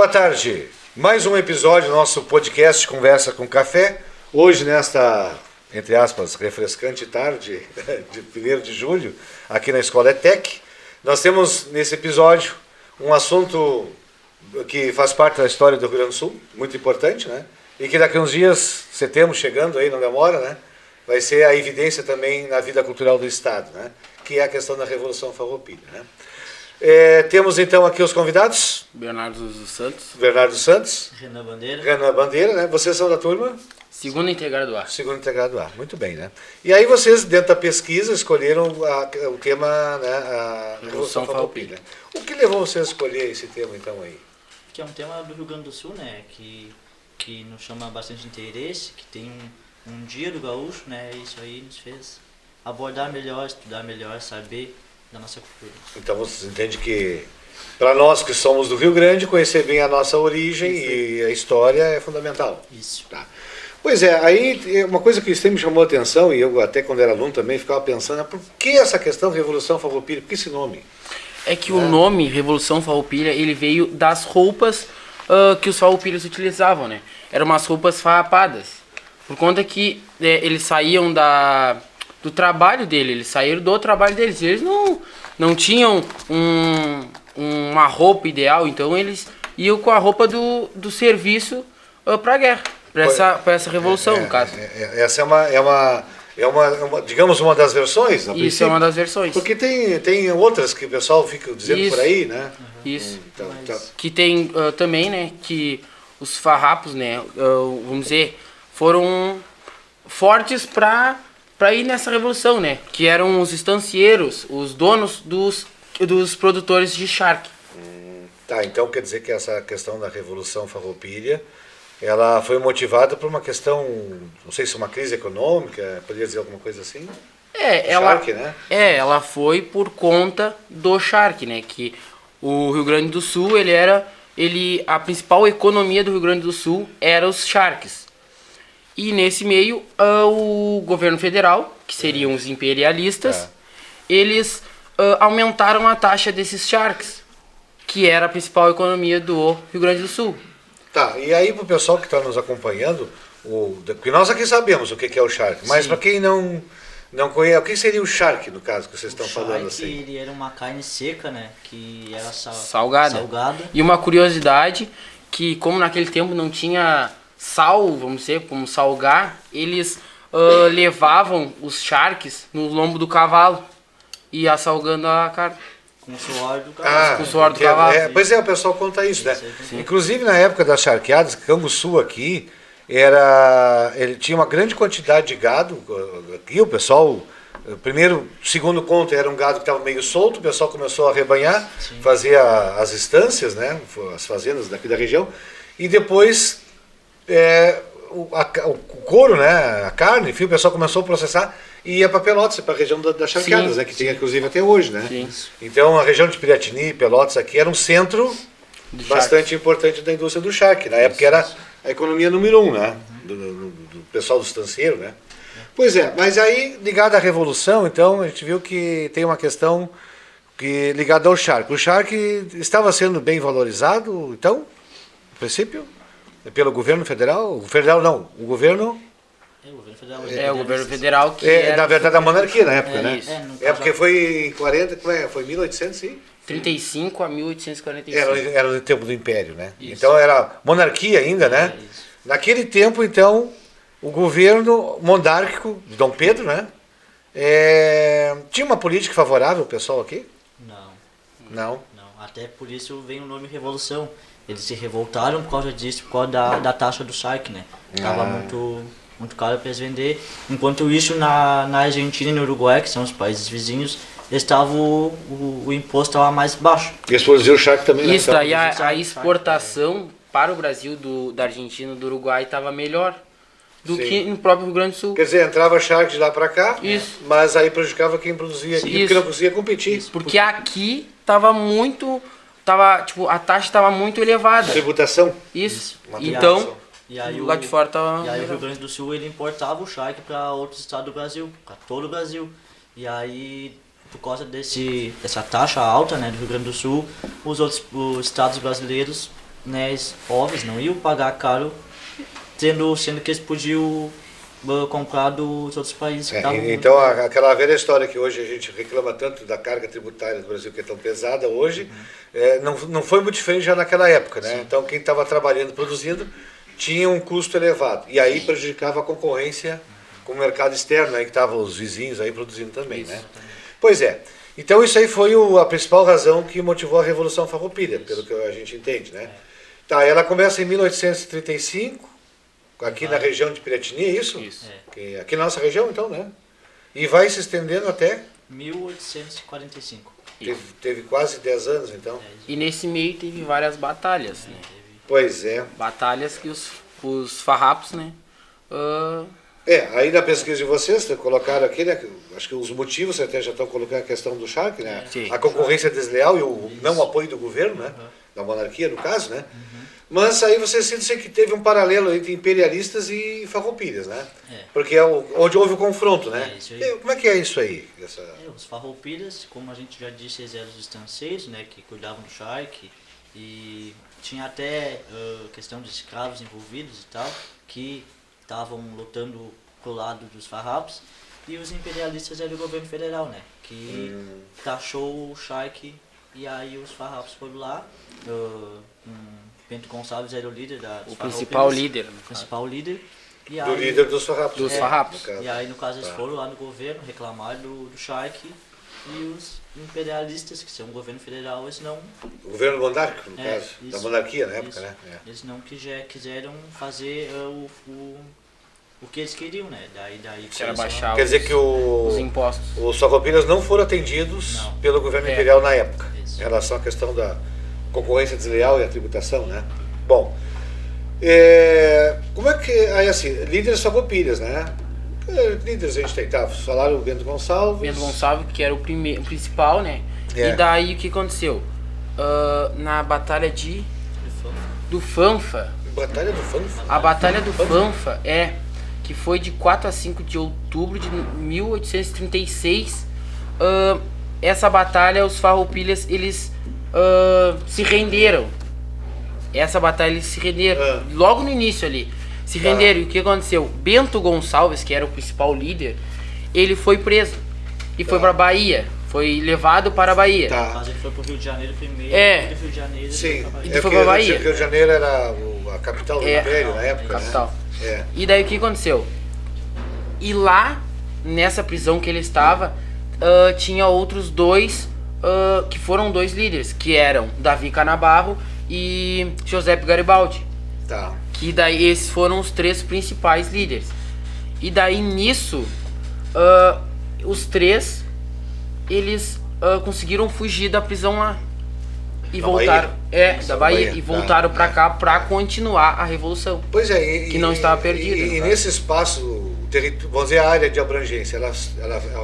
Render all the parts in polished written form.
boa tarde. Mais um episódio do nosso podcast Conversa com Café. Hoje, nesta, entre aspas, refrescante tarde de 1º de julho, aqui na Escola ETEC, nós temos nesse episódio um assunto que faz parte da história do Rio Grande do Sul, muito importante, né? E que daqui a uns dias, setembro chegando aí, não demora, né? Vai ser a evidência também na vida cultural do Estado, né? Que é a questão da Revolução Farroupilha, né? Temos então aqui os convidados. Bernardo dos Santos. Bernardo Santos. Renan Bandeira. Renan Bandeira, né? Vocês são da turma? Segundo integrado A. Segundo integrado A, muito bem, né? E aí vocês, dentro da pesquisa, escolheram o tema, né, a Revolução Farroupilha. O que levou vocês a escolher esse tema, então, aí? Que é um tema do Rio Grande do Sul, né? Que nos chama bastante interesse, que tem um dia do gaúcho, né? E isso aí nos fez abordar melhor, estudar melhor, saber da nossa cultura. Então vocês entendem que, para nós que somos do Rio Grande, conhecer bem a nossa origem e a história é fundamental. Isso. Tá. Pois é, aí uma coisa que sempre me chamou a atenção, e eu até quando era aluno também ficava pensando, por que essa questão de Revolução Farroupilha? Por que esse nome? É que o nome Revolução Farroupilha, ele veio das roupas que os farroupilhas utilizavam, né? Eram umas roupas farrapadas. Por conta que eles saíam do trabalho dele, eles saíram do trabalho deles. Eles não tinham uma roupa ideal, então eles iam com a roupa do serviço para a guerra, para essa revolução, no caso. Essa é uma, digamos, uma das versões? Isso princípio? é uma das versões. Porque tem outras que o pessoal fica dizendo por aí, né? Isso. Então, Que tem também, né, que os farrapos, né, vamos dizer, foram fortes para ir nessa revolução, né? Que eram os estancieiros, os donos dos produtores de charque. Tá, então quer dizer que essa questão da Revolução Farroupilha, ela foi motivada por uma questão, não sei se uma crise econômica, poderia dizer alguma coisa assim? Charque, né? Ela foi por conta do charque, né? Que o Rio Grande do Sul, a principal economia do Rio Grande do Sul era os charques. E nesse meio, o governo federal, que seriam os imperialistas, eles aumentaram a taxa desses charques, que era a principal economia do Rio Grande do Sul. Tá, e aí para o pessoal que está nos acompanhando, porque nós aqui sabemos o que é o charque, mas para quem não conhece, o que seria o charque, no caso, que vocês estão falando assim? Ele era uma carne seca, né? Que era salgada. salgada. E uma curiosidade, que como naquele tempo não tinha sal, vamos dizer, como salgar, eles levavam os charques no lombo do cavalo e ia salgando a carne. Com o suor do cavalo. Com o suor do cavalo. Pois é, o pessoal conta isso, né? Sim. Inclusive na época das charqueadas, Canguçu aqui, ele tinha uma grande quantidade de gado. Aqui o pessoal, segundo conto, era um gado que estava meio solto, o pessoal começou a rebanhar, fazer as estâncias, né? As fazendas daqui da região, e depois o couro, né? A carne, enfim, o pessoal começou a processar e ia para Pelotas, para a região das charqueadas, né? Que tem inclusive até hoje, né? Sim. Então a região de Piratini, Pelotas aqui era um centro bastante importante da indústria do charque. Na época era a economia número 1, né? Do pessoal do estanceiro, né? Pois é, mas aí, ligado à Revolução, então, a gente viu que tem uma questão ligada ao charque. O charque estava sendo bem valorizado, então, no princípio, pelo governo federal? O federal não, o governo... O governo federal. O governo federal que era... Na verdade, a monarquia na época, né? Isso. Porque foi em 40, foi 1800, sim? 35 a 1845. Era no tempo do Império, né? Isso. Então era monarquia ainda, né? Isso. Naquele tempo, então, o governo monárquico de Dom Pedro, né? Tinha uma política favorável ao pessoal aqui? Não. Até por isso vem o nome Revolução. Eles se revoltaram por causa disso, por causa da taxa do charque, né? Tava muito caro para eles vender. Enquanto isso, na Argentina e no Uruguai, que são os países vizinhos, o imposto estava mais baixo. E eles produziam o charque também, né? Isso, Então, daí a exportação para o Brasil da Argentina e do Uruguai estava melhor do que no próprio Rio Grande do Sul. quer dizer, entrava charque de lá para cá, Isso. mas aí prejudicava quem produzia aqui, porque não conseguia competir. Porque aqui estava muito... a taxa estava muito elevada. Tributação. Isso. Uma Então, tributação. E aí lá de fora estava... E aí o Rio Grande do Sul ele importava o charque para outros estados do Brasil, para todo o Brasil. E aí, por causa dessa taxa alta, né, do Rio Grande do Sul, os estados brasileiros anéis óbvios, não iam pagar caro, sendo que eles podiam comprar dos outros países. Que estavam Então, muito- aquela velha história que hoje a gente reclama tanto da carga tributária do Brasil, que é tão pesada hoje, não foi muito diferente já naquela época, né? Então, quem estava trabalhando, produzindo, tinha um custo elevado. E aí prejudicava a concorrência com o mercado externo, aí que estavam os vizinhos aí produzindo também, né? Pois é. Então, isso aí foi a principal razão que motivou a Revolução Farroupilha, pelo que a gente entende, né? Tá, ela começa em 1835, aqui na região de Piratini, é isso? Isso. Aqui na nossa região, então, né? E vai se estendendo até... 1845. Teve quase 10 anos, então. E nesse meio teve várias batalhas, né? Pois é. Batalhas que os farrapos, né? Aí na pesquisa de vocês, colocaram aqui, né? Acho que os motivos até já estão colocando a questão do Shark, né? Sim. A concorrência desleal e o não apoio do governo, né? Da monarquia, no caso, né? Mas aí você sente que teve um paralelo entre imperialistas e farroupilhas, né? Porque é onde houve o confronto, né? Isso aí. Como é que é isso aí? Os farroupilhas, como a gente já disse, eles eram os estanceiros, né, que cuidavam do charque, e tinha até questão de escravos envolvidos e tal, que estavam lutando pro lado dos farrapos, e os imperialistas eram o governo federal, né, que taxou o charque, e aí os farrapos foram lá, Bento Gonçalves era o líder dos O principal líder. no o caso. principal líder. E Do aí, líder dos farrapos. Dos no farrapos. caso. E aí, no caso, eles Tá. foram lá no governo reclamar do charque, e os imperialistas, que são o governo federal, eles não... O governo monárquico, no É, caso. Da isso, monarquia na época, isso. né? Eles não quiseram fazer o que eles queriam, né? Daí Que era começou- baixar Quer dizer que os impostos. os farroupilhas não foram atendidos Não. pelo governo É. imperial na época, Isso. em relação à questão da concorrência desleal e a tributação, né? Bom, como é que... Aí assim, líderes farroupilhas, né? Líderes a gente tem, tá? Falaram o Bento Gonçalves. Bento Gonçalves, que era o principal, né? É. E daí o que aconteceu? Na batalha do Fanfa, Batalha do Fanfa. a batalha do Fanfa que foi de 4 a 5 de outubro de 1836. Essa batalha, os farroupilhas, eles se renderam. Essa batalha eles se renderam. Logo no início ali. Se Tá. renderam. E o que aconteceu? Bento Gonçalves, que era o principal líder, ele foi preso. E foi pra Bahia. Foi levado para a Bahia. Tá. No caso, ele foi pro Rio de Janeiro primeiro, É. e do Rio de Janeiro ele Sim, foi pra Bahia. E foi porque pra Bahia. Rio de Janeiro era a capital do Império na época, Capital. né? É. E daí o que aconteceu? E lá, nessa prisão que ele estava, tinha outros dois, que foram dois líderes, que eram Davi Canabarro e Giuseppe Garibaldi. Tá. Que daí esses foram os três principais líderes. E daí nisso, os três, eles conseguiram fugir da prisão lá. E Da voltaram. Bahia? Da Bahia. Bahia, E tá. voltaram pra cá pra continuar a revolução. Pois é, Que não estava perdida, E, no caso. nesse espaço, vamos dizer, a área de abrangência, a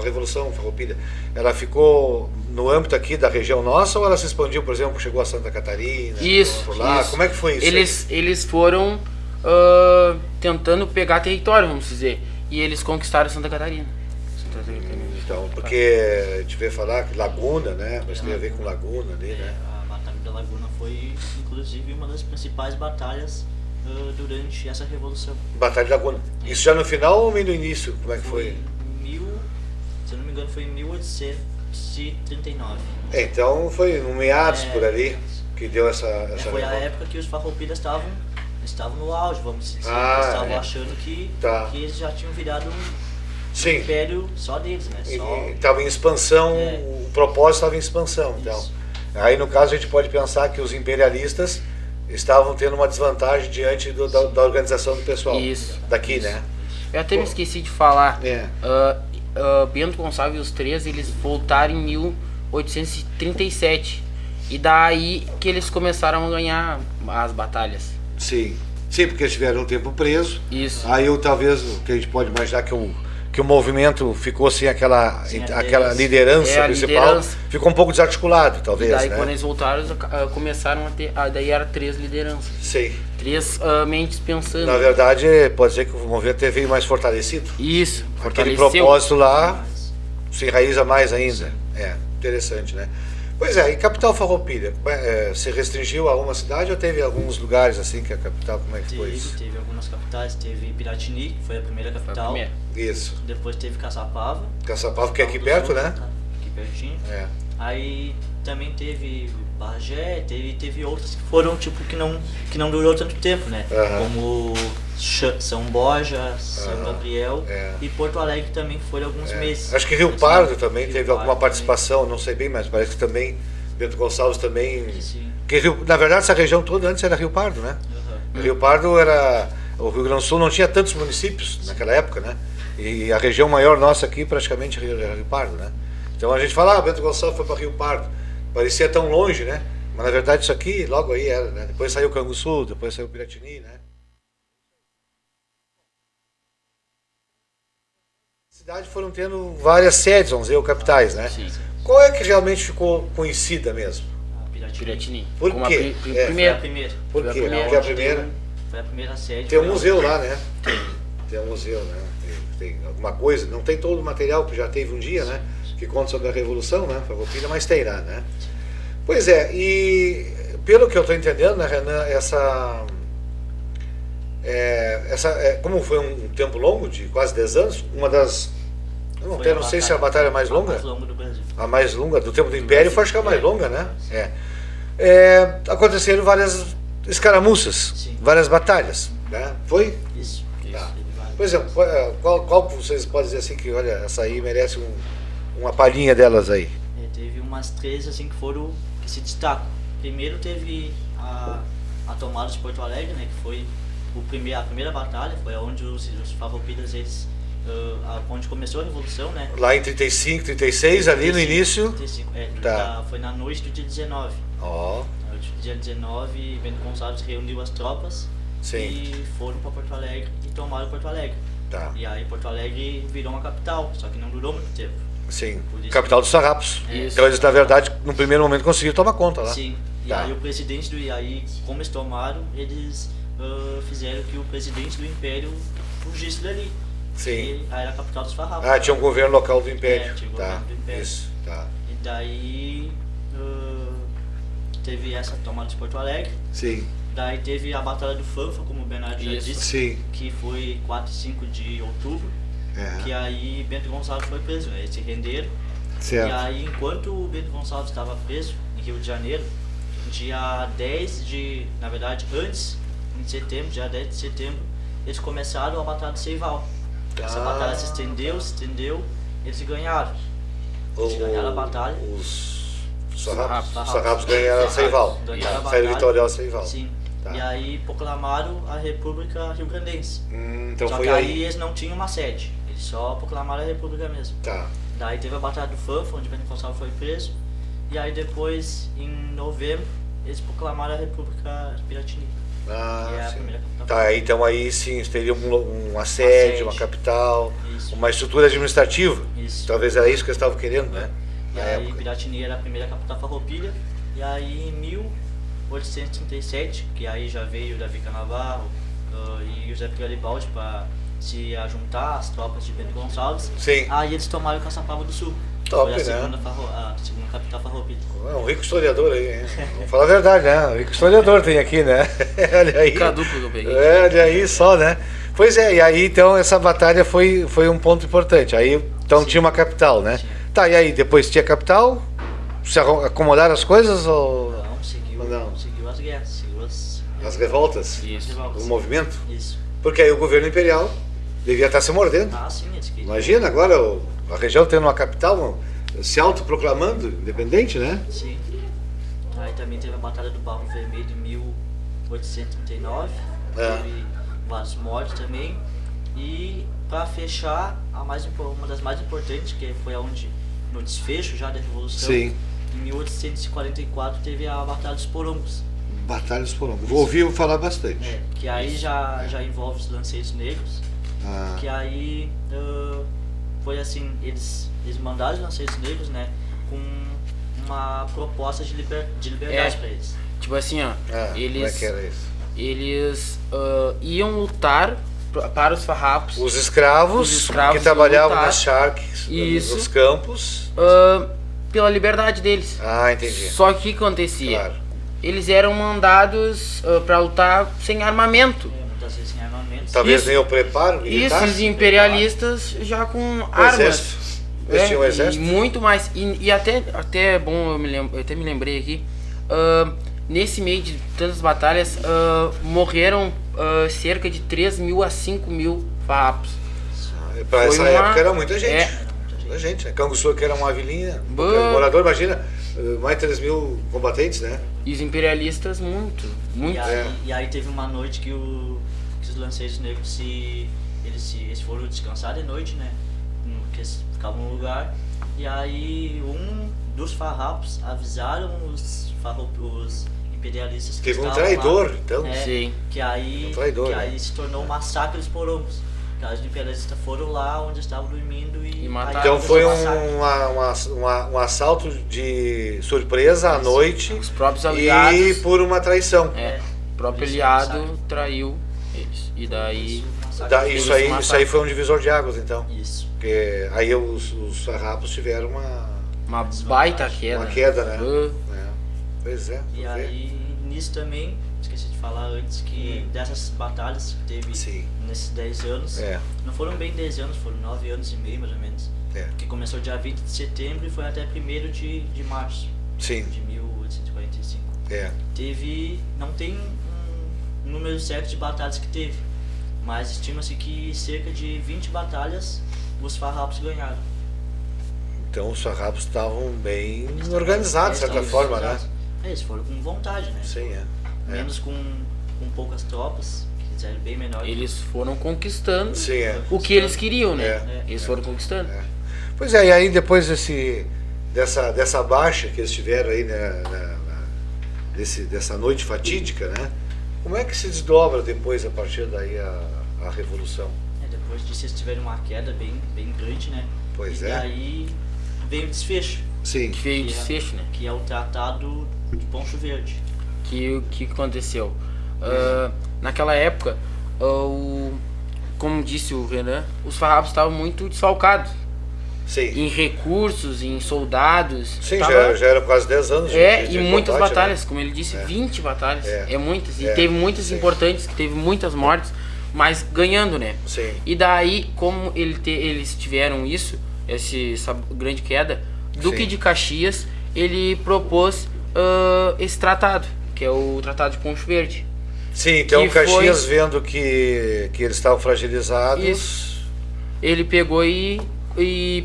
Revolução Farroupilha, ela ficou no âmbito aqui da região nossa ou ela se expandiu, por exemplo, chegou a Santa Catarina? Isso, por lá? isso. Como é que foi isso? Eles foram tentando pegar território, vamos dizer. E eles conquistaram Santa Catarina. Então, porque a gente vê falar que Laguna, né? Mas tem a ver com Laguna ali, né? A Batalha da Laguna foi, inclusive, uma das principais batalhas durante essa revolução. Batalha de Laguna. Isso já no final ou meio no início? Como é que foi? Se eu não me engano, foi em 1839. Então foi no meados É. por ali que deu essa Foi a revolta. época que os farroupilhas estavam no auge, vamos dizer. Ah, Eles estavam é. achando que eles já tinham virado um Sim. império só deles, né? Só... Estava em expansão, É. o propósito estava em expansão. Então, Isso. aí no caso a gente pode pensar que os imperialistas estavam tendo uma desvantagem diante da organização do pessoal Isso. daqui, né? Eu até me esqueci de falar. É. Bento Gonçalves e os três, eles voltaram em 1837. E daí que eles começaram a ganhar as batalhas. Sim. Sim, porque eles tiveram um tempo preso. Isso. Aí talvez o que a gente pode imaginar que o movimento ficou sem aquela liderança a principal, liderança. ficou um pouco desarticulado, E talvez, daí né? quando eles voltaram, eles começaram a ter. Daí era três lideranças. Sim. Três mentes pensando. Na verdade, pode ser que o movimento até veio mais fortalecido. Isso, Aquele fortaleceu. propósito lá se enraiza mais ainda. É, interessante, né? Pois é, e capital farroupilha, se restringiu a uma cidade ou teve alguns lugares assim que a capital, como é que foi isso? Teve algumas capitais, teve Piratini, que foi a primeira Foi a capital. primeira. Isso. Depois teve Caçapava. Caçapava, que é aqui do perto, Sul, né? tá aqui pertinho. É. Aí também teve Bagé, teve outras que foram tipo que não durou tanto tempo, né? Aham. Como São Borja, São Gabriel É. e Porto Alegre também foram alguns meses. Acho que Rio Assim, Pardo também Rio teve Pardo alguma também. participação, não sei bem, mas parece que também Bento Gonçalves também. Sim. Porque na verdade essa região toda antes era Rio Pardo, né? Aham. Rio Pardo era. O Rio Grande do Sul não tinha tantos municípios naquela época, né? E a região maior nossa aqui praticamente era Rio Pardo, né? Então a gente fala, Bento Gonçalves foi para Rio Pardo. Parecia tão longe, né? Mas na verdade isso aqui logo aí era, né? Depois saiu Canguçu, depois saiu Piratini, né? Cidade foram tendo várias sedes, vamos dizer, ou capitais, né? Sim. Qual é que realmente ficou conhecida mesmo? A Piratini. Piratini. Por Como a quê? Foi a primeira. primeira. Por Foi a quê? primeira. Porque a primeira Foi a primeira sede. tem um foi museu onde- lá, né? Tem um museu, né? Tem alguma coisa, não tem todo o material que já teve um dia, né? Que conta sobre a Revolução, né? Farroupilha, mas tem lá, né? Pois é, e pelo que eu estou entendendo, né, Renan, como foi um tempo longo, de quase 10 anos, uma das. Eu não, Foi tenho, não sei se é a batalha mais a longa. mais longa do Brasil. A mais longa do tempo do Império foi acho que a mais É. longa, né? Aconteceram várias escaramuças, Sim. várias batalhas, né? Foi? Isso. Tá. Teve vários. Por exemplo, qual vocês podem dizer assim que, olha, essa aí merece uma palhinha delas aí? Teve umas três assim que se destacam. Primeiro teve a tomada de Porto Alegre, né, que foi a primeira batalha, foi onde os farroupilhas eles onde começou a revolução, né? Lá em 35, 36, ali no 35, início. 35, Tá. foi na noite do dia 19. Ó, Na noite do dia 19, Bento Gonçalves reuniu as tropas sim, e foram para Porto Alegre e tomaram Porto Alegre. tá, E aí Porto Alegre virou uma capital, só que não durou muito tempo. sim. Por isso- Capital dos Farrapos. Isso. Então eles, na verdade, no primeiro momento conseguiram tomar conta lá. Sim, e Tá. aí o presidente do aí como eles tomaram, eles fizeram que o presidente do Império fugisse dali. Sim. E aí era a capital dos farrapos. Ah, tinha um governo local do Império. Tinha o Tá, governo do Império. isso, tá. E daí teve essa tomada de Porto Alegre. Sim, Daí teve a Batalha do Fanfa, como o Bernardo já Isso. disse, sim. que foi 4 e 5 de outubro. É, Que aí Bento Gonçalves foi preso, né? Eles se renderam. E certo. aí, enquanto o Bento Gonçalves estava preso em Rio de Janeiro, dia 10 de. Na verdade, antes, em setembro, dia 10 de setembro, eles começaram a Batalha de Seival. Essa Ah. batalha se estendeu, eles ganharam. Eles ganharam a batalha. Os Farrapos. Sarrapos ganharam a Seival. Ganharam a Saíram batalha. vitoriosos a Seival. Sim. Tá. E aí proclamaram a República Rio-Grandense. Então Só foi que aí aí. eles não tinham uma sede. Eles só proclamaram a República mesmo. Tá. Daí teve a Batalha do Fanfa, onde Bento Gonçalves foi preso. E aí depois, em novembro, eles proclamaram a República Piratini. Ah, Que é a sim. primeira capital. Tá, então aí sim teria uma sede, sede. uma capital, Isso. uma estrutura administrativa. Isso. Talvez era isso que eles estavam querendo, né? E Na aí época. Piratini era a primeira capital farroupilha. E aí em 1837, que aí já veio Davi Canavarro e José Garibaldi para se juntar às tropas de Bento Gonçalves. Sim. Aí eles tomaram Caçapava do Sul. Top, Foi a né? segunda capital farroupilha. É um rico historiador aí, hein? Vamos falar a verdade, né? Um rico historiador tem aqui, né? Olha aí. Caduco que eu peguei. Olha aí só, né? Pois é, e aí então essa batalha foi um ponto importante. Aí então tinha uma capital, né? Tinha. Tá, e aí depois tinha capital? Se acomodaram as coisas ou Não, seguiu as guerras, seguiu as revoltas? Isso. O movimento? Isso. Porque aí o governo imperial devia estar se mordendo. Ah, sim, eles queriam. Imagina agora a região tendo uma capital se autoproclamando independente, né? Sim. Aí também teve a Batalha do Barro Vermelho em 1839. É. Teve vários mortos também. E para fechar, uma das mais importantes, que foi onde no desfecho já da Revolução, Sim. em 1844 teve a Batalha dos Porongos. Batalha dos Porongos. Ouvi falar bastante. Que aí já envolve os lanceiros negros. Ah, Que aí foi assim, eles mandaram os lanceiros negros, né, com uma proposta de liberdade para eles. Tipo assim, ó. como é eles que era isso? eles iam lutar para os farrapos. Os escravos, Os escravos que trabalhavam lutar. nas charques, Isso. nos campos. pela liberdade deles. Ah, entendi. Só que o que acontecia? Claro. Eles eram mandados pra lutar sem armamento. Muitas vezes sem armamentos. Talvez Isso. nem o preparo militar. Isso, os imperialistas já com O armas. exército. Eles tinham um E exército. muito mais. E até é bom, eu até me lembrei aqui. Nesse meio de tantas batalhas, morreram cerca de 3.000 a 5.000 farrapos. Pra Foi essa uma- época era muita gente. É. Muita gente. Canguçu, que era uma vilinha. Bah. Morador, imagina, mais de 3.000 combatentes, né? E os imperialistas, muito. E aí teve uma noite que os lanceiros negros eles foram descansar de noite, né? Porque eles ficavam no lugar. E aí um dos farrapos avisaram os imperialistas que Teve um estavam traidor, lá, então. Sim. Que aí, Um traidor, que né? aí se tornou um massacre dos porongos. Que os imperialistas foram lá onde estavam dormindo e mataram. Então aí foi começou o massacre. um assalto de surpresa à noite Os próprios e aliados. por uma traição. O próprio Isso, aliado massacre. traiu eles. E daí. Isso aí foi um divisor de águas, então. Isso. Porque aí os farrapos tiveram Uma baita queda. uma queda, né? Ah, É. Pois é. E tu vê. aí, nisso também, esqueci de falar antes que dessas batalhas que teve Sim. nesses 10 anos, É. não foram bem 10 anos, foram 9 anos e meio mais ou menos. É. Que começou dia 20 de setembro e foi até 1º de março Sim. de 1845. É. Não tem um número certo de batalhas que teve, mas estima-se que cerca de 20 batalhas os farrapos ganharam. Então os farrapos estavam bem organizados, de certa forma, né? Eles foram com vontade, né? Sim, é. Menos com poucas tropas, que eram bem menores. eles foram conquistando Sim, é. o que eles queriam, né? É. Eles foram conquistando. É. Pois é, e aí depois dessa baixa que eles tiveram aí, né, dessa noite fatídica, né? Como é que se desdobra depois, a partir daí, a Revolução? Depois disso eles tiveram uma queda bem grande, né? Pois e é. aí veio o desfecho, Sim, Que veio o Que é- desfecho, né? que é o Tratado de Poncho Verde. O que aconteceu? Naquela época, como disse o Renan, os farrapos estavam muito desfalcados sim. em recursos, em soldados. Sim, Tava- já era quase 10 anos de e muitas combate, batalhas, né? como ele disse, É. 20 batalhas. É. É muitas. E É, teve muitas sim. importantes, que teve muitas mortes, mas ganhando, né? Sim. E daí, como eles tiveram essa grande queda, Duque Sim. de Caxias, ele propôs esse tratado, que é o Tratado de Poncho Verde. Sim, então Que Caxias foi- vendo que eles estavam fragilizados. Isso. Ele pegou e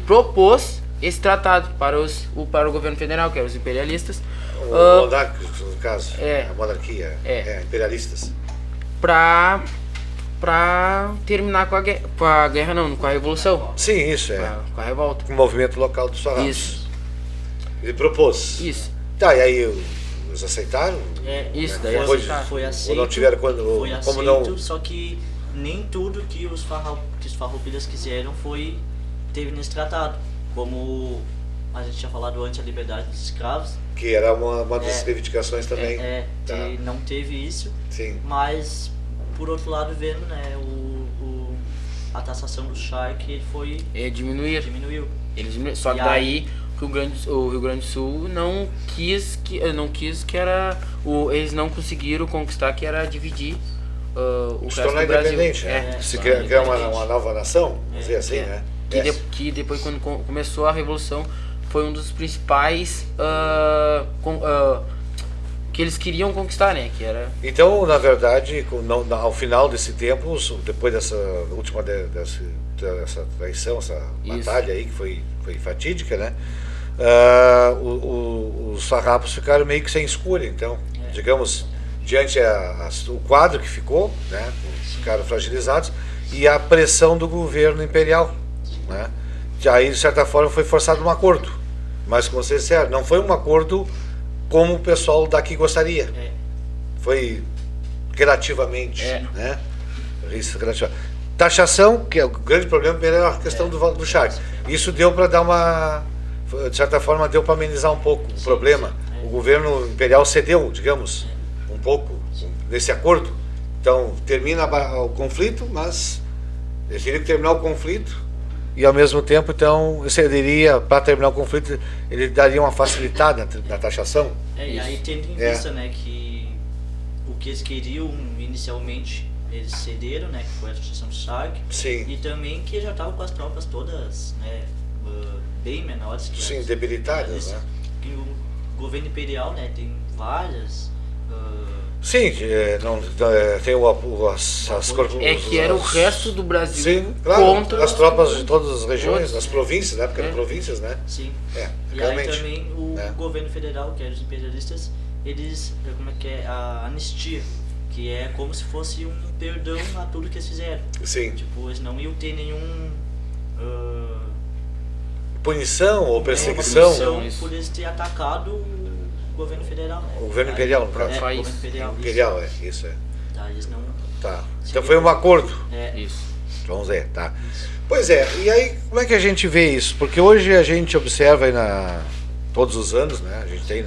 propôs esse tratado para o governo federal, que eram os imperialistas, O monarcas, no caso. é. A monarquia. É. Imperialistas. pra terminar com a guerra não, com a revolução, Sim, isso é. com a revolta. O movimento local dos farrapos. Isso, Ele propôs. isso. Tá, e aí eles aceitaram? Isso, daí Foi- aceitaram. Foi Ou aceito. não tiveram quando. Foi Como aceito, não. só que nem tudo que os farroupilhas quiseram teve nesse tratado. Como a gente tinha falado antes, a liberdade dos escravos. Que era uma das É. reivindicações também. Tá. Não teve isso, Sim. mas por outro lado vendo, né, a taxação do charque ele foi diminuiu. Eles diminuíram. Só que E daí o Rio Grande do Sul não quis que era eles não conseguiram conquistar, que era dividir o Se resto tornar do Brasil. independente, né? É, Se se criar tornar uma independente. nova nação, vamos dizer assim, É. né? Que depois, quando começou a Revolução, foi um dos principais que eles queriam conquistar, né? Que era Então, na verdade, ao final desse tempo, depois dessa última dessa traição, essa Isso. batalha aí que foi fatídica, né? Os farrapos ficaram meio que sem escolha. Então, digamos, diante o quadro que ficou, né? Ficaram fragilizados e a pressão do governo imperial, né? Que aí, de certa forma, foi forçado um acordo. Mas, como vocês disseram, não foi um acordo como o pessoal daqui gostaria. É. Foi relativamente, É. né? Isso, taxação, que é o grande problema, era a questão do charque. Isso deu para dar de certa forma, deu para amenizar um pouco o problema. sim. O governo imperial cedeu, digamos, um pouco nesse acordo. Então, termina o conflito, mas eles teriam que terminar o conflito e ao mesmo tempo, então, você diria, para terminar o conflito, ele daria uma facilitada na taxação? E aí tendo em vista, né, que o que eles queriam inicialmente, eles cederam, né, que foi a Associação do Shark, Sim. e também que já estavam com as tropas todas, né, bem menores que Sim, as debilitadas, né? que o governo imperial, né, tem várias... Sim, não, tem É que era o resto do Brasil sim, claro, contra as tropas de todas as regiões, Todos, as províncias, na época eram províncias, né? Sim. É, E aí realmente. também o né? governo federal, que eram os imperialistas, eles, como é que é, a anistia, que é como se fosse um perdão a tudo que eles fizeram. Sim. Tipo, eles não iam ter nenhum... Punição ou uma perseguição. punição Isso. por eles ter atacado o governo federal, né? O governo imperial, no É, caso. o País. governo imperial. Imperial, isso é. Tá, eles não... Tá. Então foi um acordo. Isso. Vamos ver, tá. Pois é, e aí como é que a gente vê isso? Porque hoje a gente observa aí todos os anos, né? A gente tem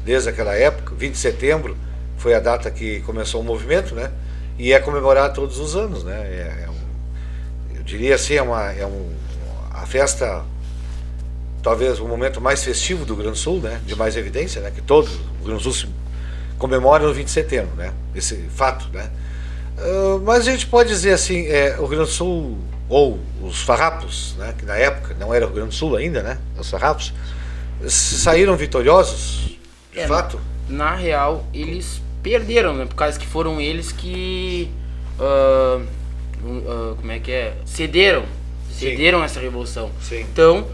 desde aquela época, 20 de setembro foi a data que começou o movimento, né? E é comemorado todos os anos, né? Eu diria assim, a festa, talvez o momento mais festivo do Rio Grande do Sul, né? De mais evidência, né? Que todo o Rio Grande do Sul se comemora no 20 de setembro, né? Esse fato, né? Mas a gente pode dizer assim, o Rio Grande do Sul, ou os farrapos, né, que na época não era o Rio Grande do Sul ainda, né, os farrapos, saíram vitoriosos, de fato? Na real, eles perderam, né, por causa que foram eles que, como é que é, cederam essa revolução. Sim. Então,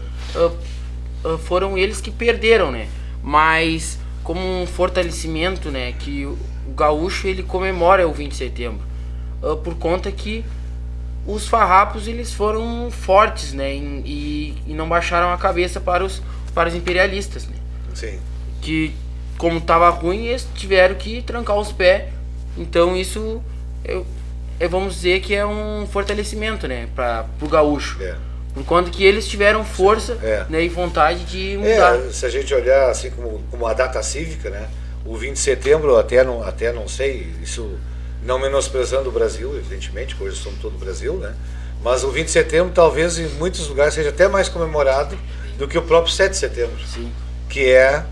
foram eles que perderam, né, mas como um fortalecimento, né, que o gaúcho ele comemora o 20 de setembro. Por conta que os farrapos eles foram fortes, né, e não baixaram a cabeça para os imperialistas, né, Sim. que como estava ruim eles tiveram que trancar os pés. Então isso vamos dizer que é um fortalecimento, né, para o gaúcho, por conta que eles tiveram força, né, e vontade de mudar. Se a gente olhar assim como a data cívica, né, o 20 de setembro até não sei, isso não menosprezando o Brasil, evidentemente, que hoje somos todo o Brasil, né? Mas o 20 de setembro talvez em muitos lugares seja até mais comemorado do que o próprio 7 de setembro, Sim. que é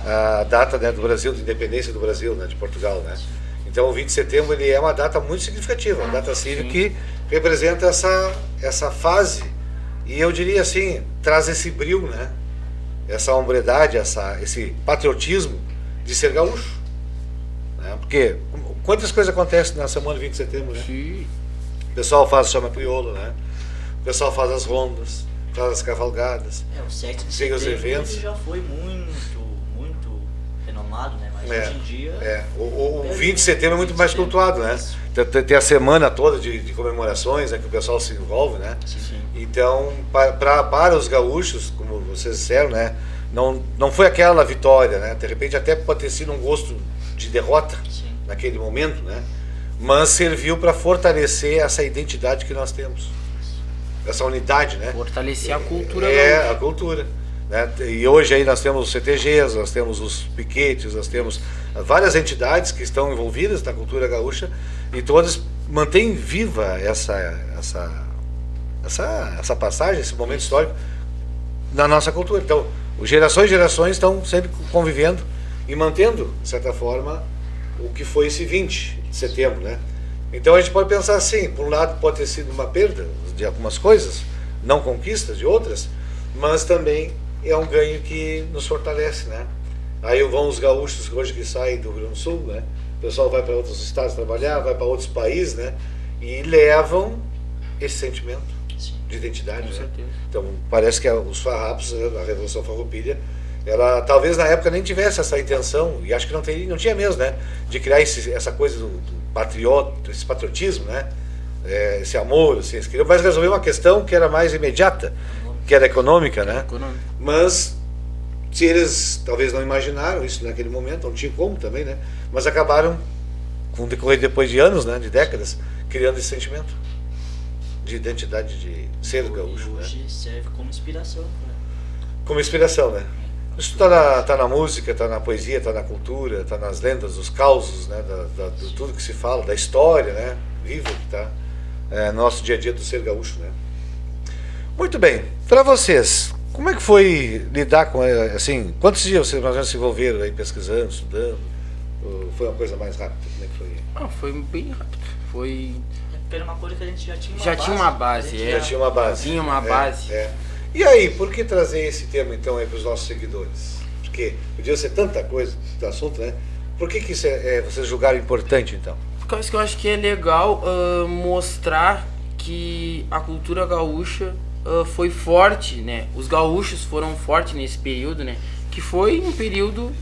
a data, né, do Brasil, de independência do Brasil, né, de Portugal, né? Então o 20 de setembro ele é uma data muito significativa, uma data cívica que representa essa fase, e eu diria assim, traz esse brio, né? Essa hombridade, esse patriotismo de ser gaúcho, né? Porque quantas coisas acontecem na semana de 20 de setembro, né? Sim. O pessoal chama crioulo, né? O pessoal faz as rondas, faz as cavalgadas. O 7 de Siga os setembro eventos. ele já foi muito renomado, né? Mas hoje em dia... O 20 de setembro é muito mais cultuado, né? Tem a semana toda de comemorações, né, que o pessoal se envolve, né? Sim. Então, para os gaúchos, como vocês disseram, né? Não foi aquela vitória, né? De repente até pode ter sido um gosto de derrota naquele momento, né? Mas serviu para fortalecer essa identidade que nós temos, essa unidade, né? Fortalecer a cultura. A cultura, né? E hoje aí nós temos os CTGs, nós temos os piquetes, nós temos várias entidades que estão envolvidas na cultura gaúcha e todas mantêm viva essa passagem, esse momento histórico na nossa cultura. Então, gerações e gerações estão sempre convivendo e mantendo, de certa forma, o que foi esse 20 de setembro, né? Então a gente pode pensar assim, por um lado pode ter sido uma perda de algumas coisas, não conquistas de outras, mas também é um ganho que nos fortalece, né? Aí vão os gaúchos hoje que saem do Rio Grande do Sul, né? O pessoal vai para outros estados trabalhar, vai para outros países, né? E levam esse sentimento de identidade, Com né? certeza. Então parece que os farrapos, a Revolução Farroupilha, ela talvez na época nem tivesse essa intenção, e acho que não tinha mesmo, né? De criar essa coisa do esse patriotismo, né? Esse amor, assim, eles queriam mais resolver uma questão que era mais imediata, que era econômica, né? Mas se eles talvez não imaginaram isso naquele momento, não tinha como também, né? Mas acabaram, com o decorrer depois de anos, né? De décadas, criando esse sentimento de identidade de ser gaúcho, né? Hoje serve como inspiração, né? Como inspiração, né? Isso está na música, está na poesia, está na cultura, está nas lendas, dos causos, né? De tudo que se fala, da história, né? Viva que está no nosso dia a dia do ser gaúcho, né? Muito bem. Para vocês, como é que foi lidar com, assim, quantos dias vocês mais ou menos se envolveram aí pesquisando, estudando? Ou foi uma coisa mais rápida? Como é que foi? Foi bem rápido. Foi. Era uma coisa que a gente já tinha Já tinha uma base, Já tinha uma base. Tinha uma base. E aí, por que trazer esse tema então aí para os nossos seguidores? Porque podia ser tanta coisa do assunto, né? Por que isso vocês julgaram importante então? Por causa que eu acho que é legal mostrar que a cultura gaúcha foi forte, né? Os gaúchos foram fortes nesse período, né? Que foi um período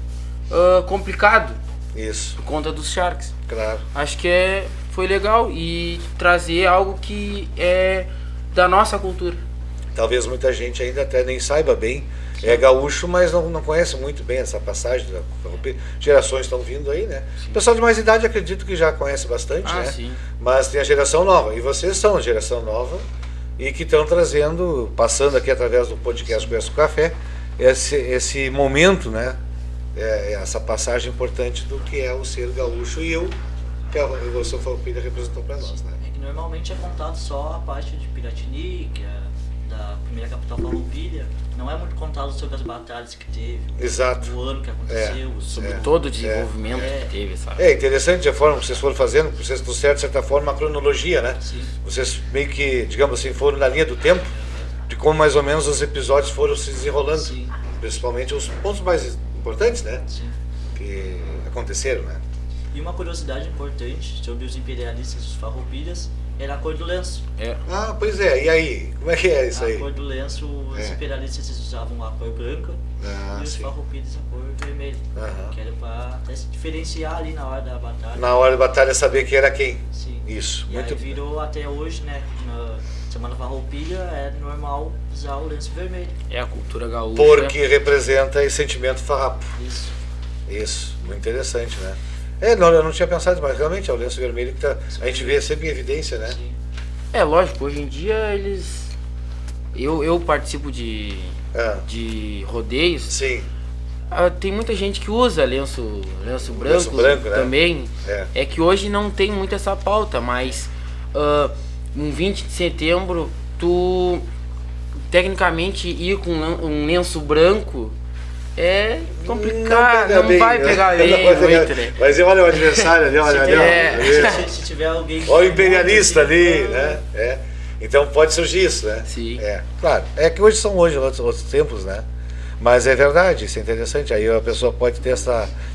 complicado Isso, por conta dos Sharks. claro. Acho que foi legal e trazer algo que é da nossa cultura. Talvez muita gente ainda até nem saiba bem. É gaúcho, mas não conhece muito bem essa passagem da Farroupilha. Gerações estão vindo aí, né? Sim. O pessoal de mais idade acredito que já conhece bastante, né? Sim. Mas tem a geração nova. E vocês são a geração nova e que estão trazendo, passando aqui através do podcast Conversa com Café, esse momento, né? Essa passagem importante do que é o ser gaúcho e que a Revolução Farroupilha representou para nós, né? É que normalmente é contado só a parte de Piratini, que é da primeira capital Farroupilha. Não é muito contado sobre as batalhas que teve, Exato. o ano que aconteceu, Sobre todo o desenvolvimento que teve, sabe? É interessante a forma que vocês foram fazendo, vocês trouxeram de certa forma a cronologia, né? Sim. Vocês meio que, digamos assim, foram na linha do tempo, de como mais ou menos os episódios foram se desenrolando. Sim. Principalmente os pontos mais importantes, né? Sim. Que aconteceram, né? E uma curiosidade importante sobre os imperialistas e os farroupilhas era a cor do lenço. Ah, pois é. E aí? Como é que é isso aí? A cor do lenço, os imperialistas usavam a cor branca e os sim. farroupilhas a cor vermelha. Aham. Que era para até se diferenciar ali na hora da batalha. Na hora da batalha saber quem era quem. Sim. Isso, E muito aí virou até hoje, né? Na Semana Farroupilha é normal usar o lenço vermelho. É a cultura gaúcha. porque representa esse sentimento farrapo. Isso. Isso, muito interessante, né? Não, eu não tinha pensado, mas realmente é o lenço vermelho que a gente vê sempre em evidência, né? Sim. Lógico, hoje em dia eles. Eu participo de rodeios. Sim, Tem muita gente que usa lenço branco, branco, né? também. É. Que hoje não tem muito essa pauta, mas um 20 de setembro, tu tecnicamente ir com um lenço branco é complicado, não vai pegar bem muito, né? Mas olha o adversário ali, olha ali. Se tiver alguém. Olha o imperialista ali, né? Então pode surgir isso, né? Sim. Claro. É que hoje são outros tempos, né? Mas é verdade, isso é interessante. Aí a pessoa pode ter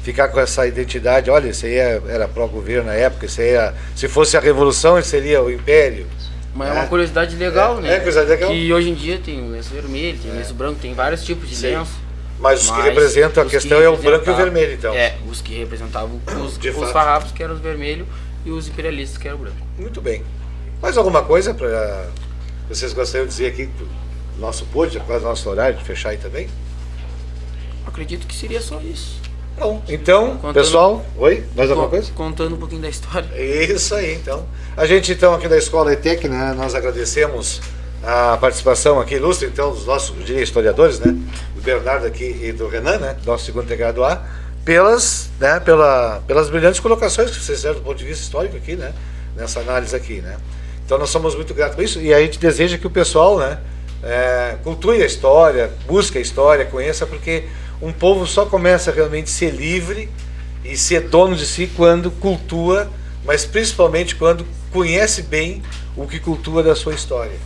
ficar com essa identidade. Olha, isso aí era pró-governo na época, isso aí se fosse a revolução, isso seria o império. Mas é uma curiosidade legal, né? É curiosidade legal. Que hoje em dia tem o lenço vermelho, tem o lenço branco, tem vários tipos de Sim. lenço. Mas os que representam a questão é o branco e o vermelho, então. Os que representavam De os fato. farrapos, que eram os vermelhos, e os imperialistas, que eram o branco. Muito bem. Mais alguma coisa para vocês gostariam de dizer aqui do nosso pódio, quase nosso horário, de fechar aí também? Acredito que seria só isso. Não. Então, Contando- pessoal, oi? Mais alguma coisa? Contando um pouquinho da história. Isso aí, então. A gente, então, aqui da Escola ETEC, né, nós agradecemos a participação aqui ilustre, então, dos nossos, eu diria, historiadores, né, do Bernardo aqui e do Renan, né, nosso segundo integrado A, pelas brilhantes colocações que vocês fizeram do ponto de vista histórico aqui, né, nessa análise aqui, né. Então, nós somos muito gratos por isso e a gente deseja que o pessoal, né, cultue a história, busque a história, conheça, porque um povo só começa realmente a ser livre e ser dono de si quando cultua, mas principalmente quando conhece bem o que cultua da sua história.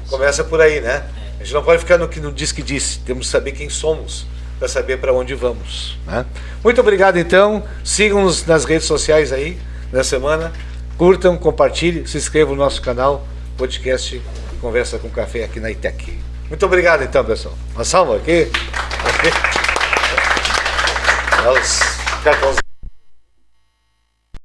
Começa por aí, né? A gente não pode ficar no que não diz que disse, temos que saber quem somos para saber para onde vamos, né? Muito obrigado, então. Sigam-nos nas redes sociais aí na semana, curtam, compartilhem, se inscrevam no nosso canal, podcast Conversa com Café aqui na ITEC. Muito obrigado, então, pessoal. Uma salva aqui. Os cartões.